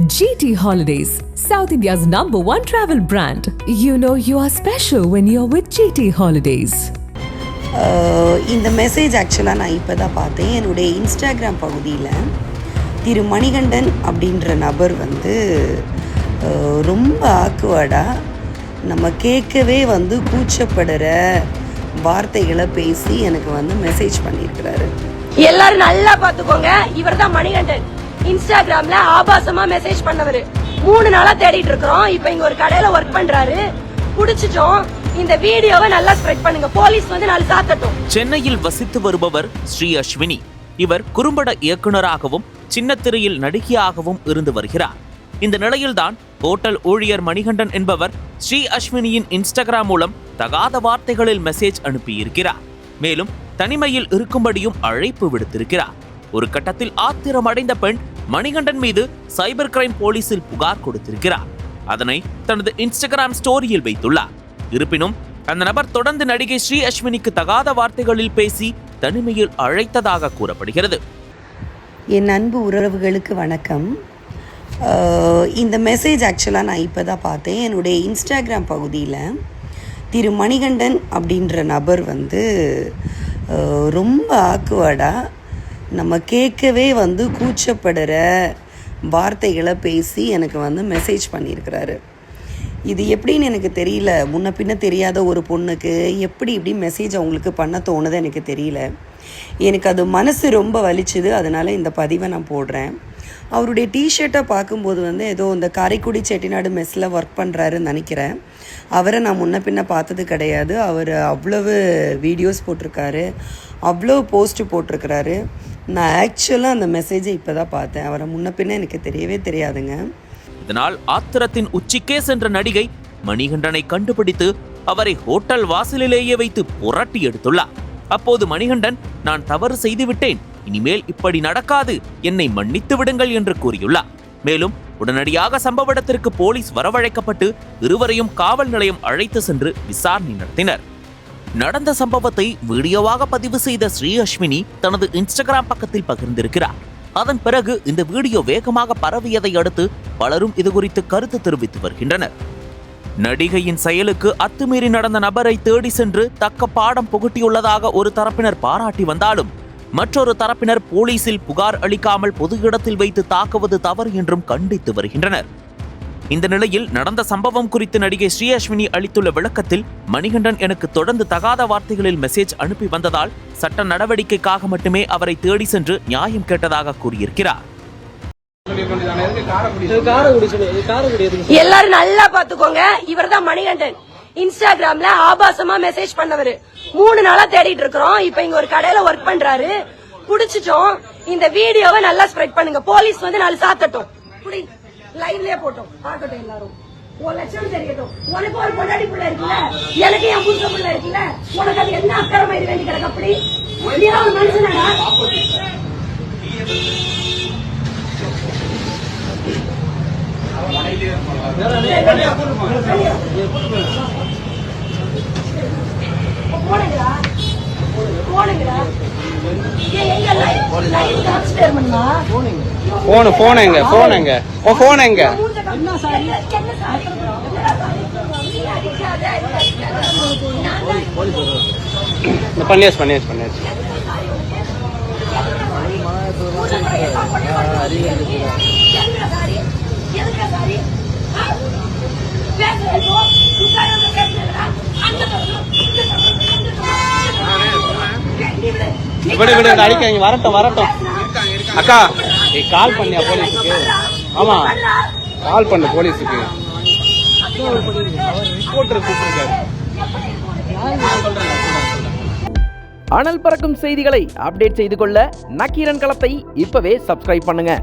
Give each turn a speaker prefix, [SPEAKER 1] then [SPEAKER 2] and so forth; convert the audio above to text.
[SPEAKER 1] GT Holidays, South India's #1 travel brand. You know you are special when you're with GT Holidays.
[SPEAKER 2] இந்த message ஆக்சுவலாக நான் இப்போ தான் பார்த்தேன். என்னுடைய இன்ஸ்டாகிராம் பகுதியில் திரு மணிகண்டன் அப்படின்ற நபர் ரொம்ப ஆக்குவாடாக நம்ம கேட்கவே கூச்சப்படுற வார்த்தைகளை பேசி எனக்கு மெசேஜ் பண்ணியிருக்கிறாரு.
[SPEAKER 3] எல்லாரும் நல்லா பார்த்துக்கோங்க, இவர் தான் மணிகண்டன். இன்ஸ்டாகிராம்ல ஆபாசமா மெசேஜ் பண்ணவரு. 3 நாளா தேடிட்டு இருக்கிறோம். இப்போ இங்க ஒரு கடையில ஒர்க் பண்றாரு. புடிச்சிட்டோம். இந்த வீடியோவை நல்லா ஸ்ப்ரெட் பண்ணுங்க. போலீஸ் நாலு சாத்தட்டும்.
[SPEAKER 4] சென்னையில் வசித்து வருபவர் ஸ்ரீ அஸ்வினி. இவர் குறும்பட இயக்குனராகவும் சின்னத்திரையில் நடிகையாகவும் இருந்து வருகிறார். இந்த நிலையில்தான் ஹோட்டல் ஊழியர் மணிகண்டன் என்பவர் ஸ்ரீ அஸ்வினியின் இன்ஸ்டாகிராம் மூலம் தகாத வார்த்தைகளில் மெசேஜ் அனுப்பியிருக்கிறார். மேலும் தனிமையில் இருக்கும்படியும் அழைப்பு விடுத்திருக்கிறார். ஒரு கட்டத்தில் ஆத்திரமடைந்த பெண் மணிகண்டன் மீது சைபர் கிரைம் போலீசில் புகார் கொடுத்திருக்கிறார். அதனை தனது இன்ஸ்டாகிராம் ஸ்டோரியில் வைத்துள்ளார். இருப்பினும் அந்த நபர் தொடர்ந்து நடிகை ஸ்ரீ அஸ்வினிக்கு தகாத வார்த்தைகளில் பேசி தனிமையில் அழைத்ததாக கூறப்படுகிறது.
[SPEAKER 2] என் அன்பு உறவுகளுக்கு வணக்கம். இந்த மெசேஜ் ஆக்சுவலாக நான் இப்போ தான் பார்த்தேன். என்னுடைய இன்ஸ்டாகிராம் பகுதியில் திரு மணிகண்டன் அப்படின்ற நபர் ரொம்ப ஆக்குவாடாக நம்ம கேட்கவே கூச்சப்படுற வார்த்தைகளை பேசி எனக்கு மெசேஜ் பண்ணியிருக்கிறாரு. இது எப்படின்னு எனக்கு தெரியல. முன்ன பின்ன தெரியாத ஒரு பொண்ணுக்கு எப்படி இப்படி மெசேஜ் அவங்களுக்கு பண்ண தோணுது எனக்கு தெரியல. எனக்கு அது மனசு ரொம்ப வலிச்சுது. அதனால் இந்த பதிவை நான் போடுறேன். அவருடைய டிஷர்ட்டை பார்க்கும்போது ஏதோ இந்த காரைக்குடி செட்டிநாடு மெஸ்ஸில் ஒர்க் பண்ணுறாருன்னு நினைக்கிறேன். அவரை நான் முன்ன பின்ன பார்த்தது கிடையாது. அவர் அவ்வளவு வீடியோஸ் போட்டிருக்காரு, அவ்வளோ போஸ்ட்டு போட்டிருக்கிறாரு. நான் ஆக்சுவலாக அந்த மெசேஜை இப்போ தான் பார்த்தேன். அவரை முன்ன பின்ன எனக்கு தெரியவே தெரியாதுங்க.
[SPEAKER 4] இதனால் ஆத்திரத்தின் உச்சிக்கே சென்ற நடிகை மணிகண்டனை கண்டுபிடித்து அவரை ஹோட்டல் வாசலிலேயே வைத்து புரட்டி எடுத்துள்ளார். அப்போது மணிகண்டன், நான் தவறு செய்துவிட்டேன், இனிமேல் இப்படி நடக்காது, என்னை மன்னித்து விடுங்கள் என்று கூறியுள்ளார். மேலும் உடனடியாக சம்பவ இடத்திற்கு போலீஸ் வரவழைக்கப்பட்டு இருவரையும் காவல் நிலையம் அழைத்து சென்று விசாரணை நடத்தினர். நடந்த சம்பவத்தை வீடியோவாக பதிவு செய்த ஸ்ரீ அஸ்வினி தனது இன்ஸ்டாகிராம் பக்கத்தில் பகிர்ந்திருக்கிறார். அதன் பிறகு இந்த வீடியோ வேகமாக பரவியதை அடுத்து பலரும் இது குறித்து கருத்து தெரிவித்து வருகின்றனர். நடிகையின் செயலுக்கு அத்துமீறி நடந்த நபரை தேடி சென்று தக்க பாடம் புகட்டியுள்ளதாக ஒரு தரப்பினர் பாராட்டி வந்தாலும் மற்றொரு தரப்பினர் போலீசில் புகார் அளிக்காமல் பொது இடத்தில் வைத்து தாக்குவது தவறு என்றும் கண்டித்து வருகின்றனர். இந்த நிலையில் நடந்த சம்பவம் குறித்து நடிகை ஸ்ரீ அஸ்வினி அளித்துள்ள விளக்கத்தில், மணிகண்டன் எனக்கு தொடர்ந்து தகாத வார்த்தைகளில் மெசேஜ் அனுப்பி வந்ததால் சட்ட நடவடிக்கைக்காக மட்டுமே அவரை தேடி சென்று நியாயம் கேட்டதாக கூறியிருக்கிறார்.
[SPEAKER 3] எல்லாரும் நல்லா பாத்துக்கோங்க, இவர் தான் மணிகண்டன். இன்ஸ்டாகிராம்ல ஆபாசமா மெசேஜ் பண்ணவரு. 3 நாளா தேடிட்டு இருக்கிறோம். இப்போ இங்க ஒரு கடையில ஒர்க் பண்றாரு. புடிச்சிட்டோம். இந்த வீடியோவை நல்லா ஸ்ப்ரெட் பண்ணுங்க. போலீஸ் நாலு சாத்தட்டும். லைவ்லயே போட்டோம், பார்க்கட்டும் எல்லாரும். ஒரு லட்சம் தெரியட்டும். உனக்கு ஒரு பொண்டாடி பிள்ளை இருக்குல்ல, எனக்கு என் புதுச பிள்ளை இருக்குல்ல, உனக்கு அது என்ன அக்கறை இது வேண்டி கிடக்கு? அப்படி ஒரு மனுஷனா?
[SPEAKER 5] அடிக்காங்க, வரட்டும் வரட்டும். அக்கா கால் பண்ணியா போலீஸுக்கு? ஆமா, கால் பண்ண போலீஸுக்கு.
[SPEAKER 6] அனல் பறக்கும் செய்திகளை அப்டேட் செய்து கொள்ள நக்கீரன் களத்தை இப்பவே சப்ஸ்கிரைப் பண்ணுங்க.